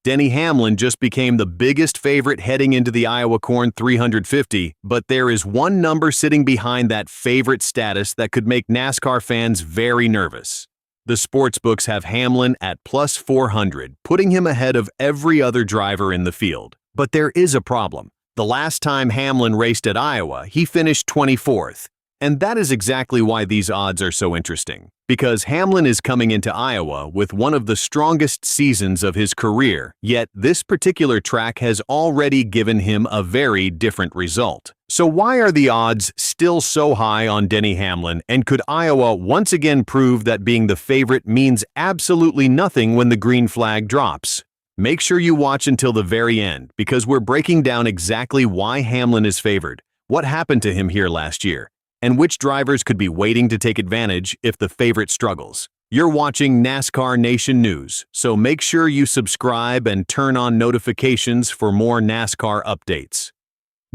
Denny Hamlin just became the biggest favorite heading into the Iowa Corn 350, but there is one number sitting behind that favorite status that could make NASCAR fans very nervous. The sportsbooks have Hamlin at plus 400, putting him ahead of every other driver in the field. But there is a problem. The last time Hamlin raced at Iowa, he finished 24th. And that is exactly why these odds are so interesting. Because Hamlin is coming into Iowa with one of the strongest seasons of his career, yet this particular track has already given him a very different result. So why are the odds still so high on Denny Hamlin, and could Iowa once again prove that being the favorite means absolutely nothing when the green flag drops? Make sure you watch until the very end, because we're breaking down exactly why Hamlin is favored, what happened to him here last year, and which drivers could be waiting to take advantage if the favorite struggles. You're watching NASCAR Nation News, so make sure you subscribe and turn on notifications for more NASCAR updates.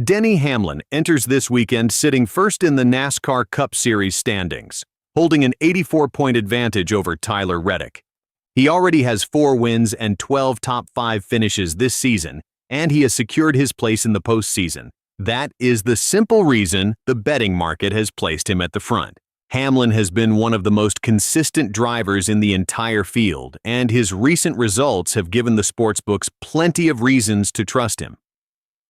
Denny Hamlin enters this weekend sitting first in the NASCAR Cup Series standings, holding an 84-point advantage over Tyler Reddick. He already has 4 wins and 12 top 5 finishes this season, and he has secured his place in the postseason. That is the simple reason the betting market has placed him at the front. Hamlin has been one of the most consistent drivers in the entire field, and his recent results have given the sportsbooks plenty of reasons to trust him.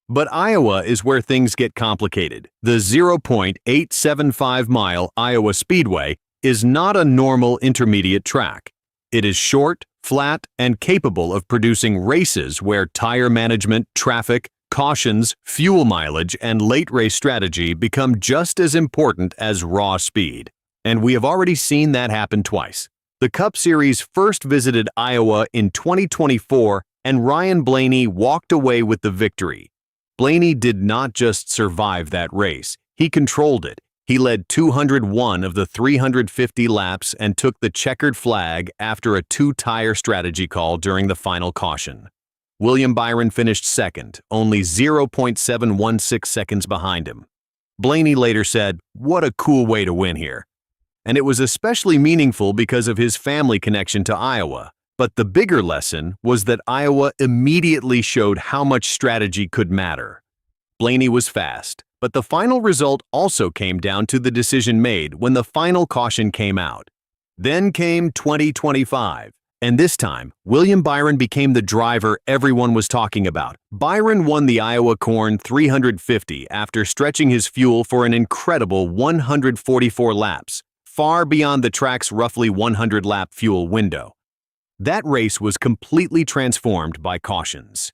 But Iowa is where things get complicated. The 0.875-mile Iowa Speedway is not a normal intermediate track. It is short, flat, and capable of producing races where tire management, traffic, cautions, fuel mileage, and late race strategy become just as important as raw speed. And we have already seen that happen twice. The Cup Series first visited Iowa in 2024, and Ryan Blaney walked away with the victory. Blaney did not just survive that race, he controlled it. He led 201 of the 350 laps and took the checkered flag after a 2-tire strategy call during the final caution. William Byron finished second, only 0.716 seconds behind him. Blaney later said, "What a cool way to win here." And it was especially meaningful because of his family connection to Iowa. But the bigger lesson was that Iowa immediately showed how much strategy could matter. Blaney was fast, but the final result also came down to the decision made when the final caution came out. Then came 2025. And this time, William Byron became the driver everyone was talking about. Byron won the Iowa Corn 350 after stretching his fuel for an incredible 144 laps, far beyond the track's roughly 100-lap fuel window. That race was completely transformed by cautions.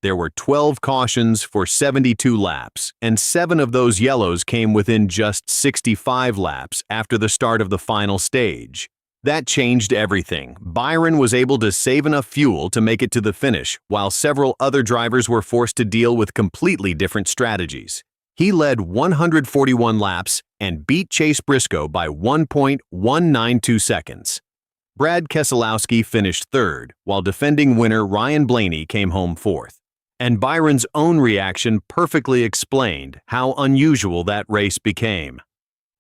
There were 12 cautions for 72 laps, and 7 of those yellows came within just 65 laps after the start of the final stage. That changed everything. Byron was able to save enough fuel to make it to the finish, while several other drivers were forced to deal with completely different strategies. He led 141 laps and beat Chase Briscoe by 1.192 seconds. Brad Keselowski finished third, while defending winner Ryan Blaney came home fourth. And Byron's own reaction perfectly explained how unusual that race became.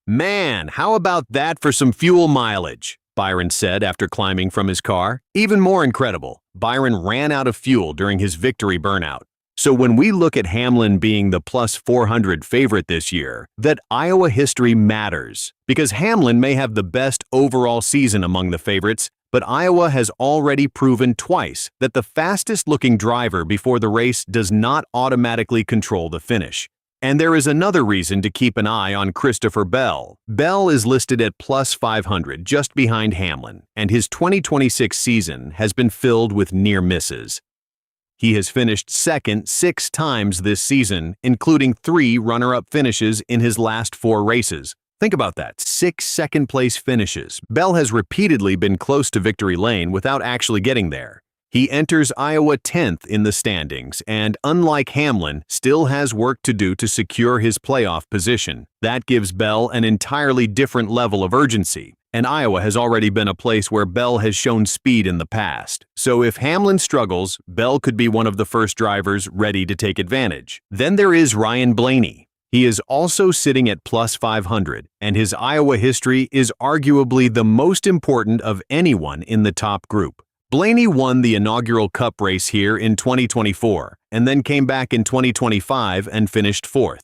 "Man, how about that for some fuel mileage?" Byron said after climbing from his car. Even more incredible, Byron ran out of fuel during his victory burnout. So when we look at Hamlin being the plus 400 favorite this year, that Iowa history matters. Because Hamlin may have the best overall season among the favorites, but Iowa has already proven twice that the fastest-looking driver before the race does not automatically control the finish. And there is another reason to keep an eye on Christopher Bell. Bell is listed at plus 500 just behind Hamlin, and his 2026 season has been filled with near misses. He has finished second 6 times this season, including 3 runner-up finishes in his last 4 races. Think about that, 6 second-place finishes. Bell has repeatedly been close to victory lane without actually getting there. He enters Iowa 10th in the standings and, unlike Hamlin, still has work to do to secure his playoff position. That gives Bell an entirely different level of urgency, and Iowa has already been a place where Bell has shown speed in the past. So if Hamlin struggles, Bell could be one of the first drivers ready to take advantage. Then there is Ryan Blaney. He is also sitting at plus 500, and his Iowa history is arguably the most important of anyone in the top group. Blaney won the inaugural Cup race here in 2024 and then came back in 2025 and finished fourth.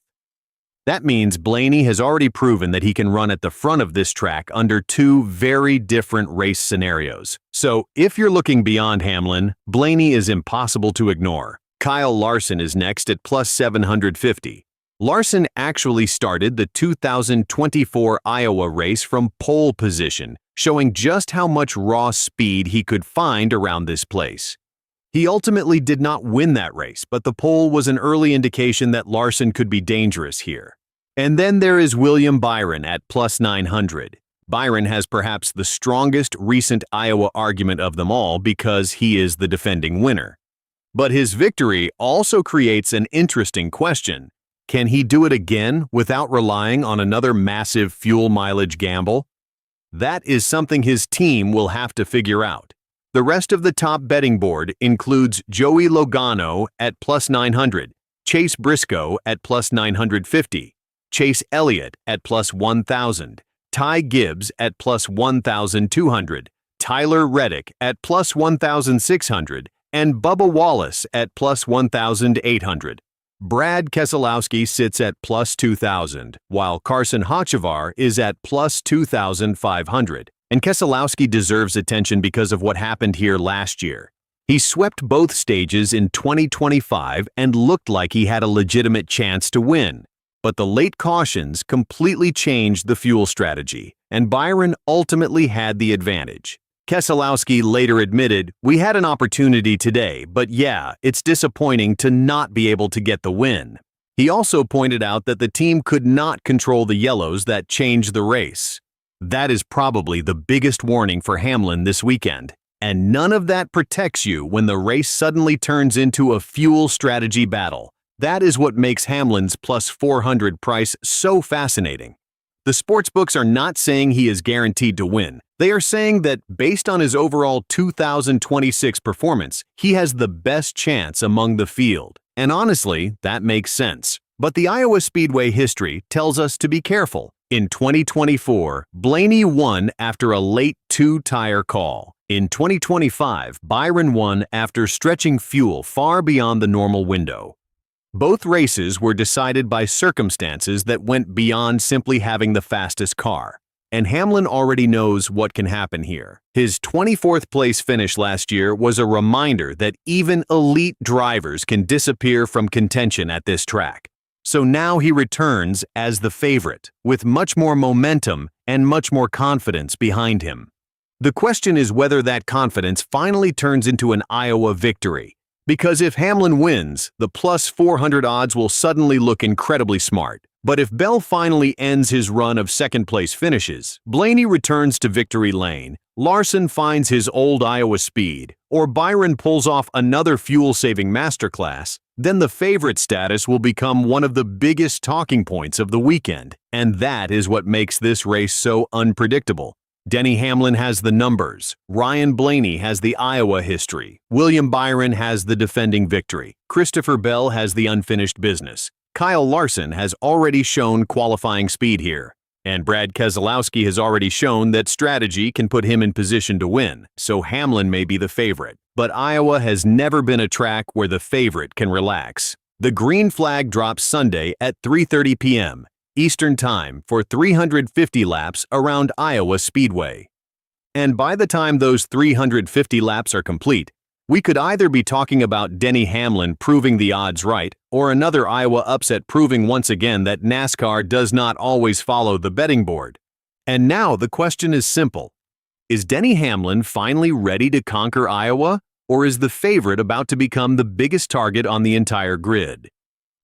That means Blaney has already proven that he can run at the front of this track under two very different race scenarios. So, if you're looking beyond Hamlin, Blaney is impossible to ignore. Kyle Larson is next at plus 750. Larson actually started the 2024 Iowa race from pole position, showing just how much raw speed he could find around this place. He ultimately did not win that race, but the pole was an early indication that Larson could be dangerous here. And then there is William Byron at plus 900. Byron has perhaps the strongest recent Iowa argument of them all because he is the defending winner. But his victory also creates an interesting question. Can he do it again without relying on another massive fuel mileage gamble? That is something his team will have to figure out. The rest of the top betting board includes Joey Logano at plus 900, Chase Briscoe at plus 950, Chase Elliott at plus 1,000, Ty Gibbs at plus 1,200, Tyler Reddick at plus 1,600, and Bubba Wallace at plus 1,800. Brad Keselowski sits at plus 2,000, while Carson Hocevar is at plus 2,500. And Keselowski deserves attention because of what happened here last year. He swept both stages in 2025 and looked like he had a legitimate chance to win. But the late cautions completely changed the fuel strategy, and Byron ultimately had the advantage. Keselowski later admitted, "We had an opportunity today, but yeah, it's disappointing to not be able to get the win." He also pointed out that the team could not control the yellows that changed the race. That is probably the biggest warning for Hamlin this weekend. And none of that protects you when the race suddenly turns into a fuel strategy battle. That is what makes Hamlin's plus 400 price so fascinating. The sportsbooks are not saying he is guaranteed to win. They are saying that based on his overall 2026 performance, he has the best chance among the field. And honestly, that makes sense. But the Iowa Speedway history tells us to be careful. In 2024, Blaney won after a late two-tire call. In 2025, Byron won after stretching fuel far beyond the normal window. Both races were decided by circumstances that went beyond simply having the fastest car. And Hamlin already knows what can happen here. His 24th place finish last year was a reminder that even elite drivers can disappear from contention at this track. So now he returns as the favorite, with much more momentum and much more confidence behind him. The question is whether that confidence finally turns into an Iowa victory. Because if Hamlin wins, the plus 400 odds will suddenly look incredibly smart. But if Bell finally ends his run of second-place finishes, Blaney returns to victory lane, Larson finds his old Iowa speed, or Byron pulls off another fuel-saving masterclass, then the favorite status will become one of the biggest talking points of the weekend. And that is what makes this race so unpredictable. Denny Hamlin has the numbers, Ryan Blaney has the Iowa history, William Byron has the defending victory, Christopher Bell has the unfinished business, Kyle Larson has already shown qualifying speed here, and Brad Keselowski has already shown that strategy can put him in position to win, so Hamlin may be the favorite. But Iowa has never been a track where the favorite can relax. The green flag drops Sunday at 3:30 p.m. Eastern Time for 350 laps around Iowa Speedway. And by the time those 350 laps are complete, we could either be talking about Denny Hamlin proving the odds right, or another Iowa upset proving once again that NASCAR does not always follow the betting board. And now the question is simple. Is Denny Hamlin finally ready to conquer Iowa, or is the favorite about to become the biggest target on the entire grid?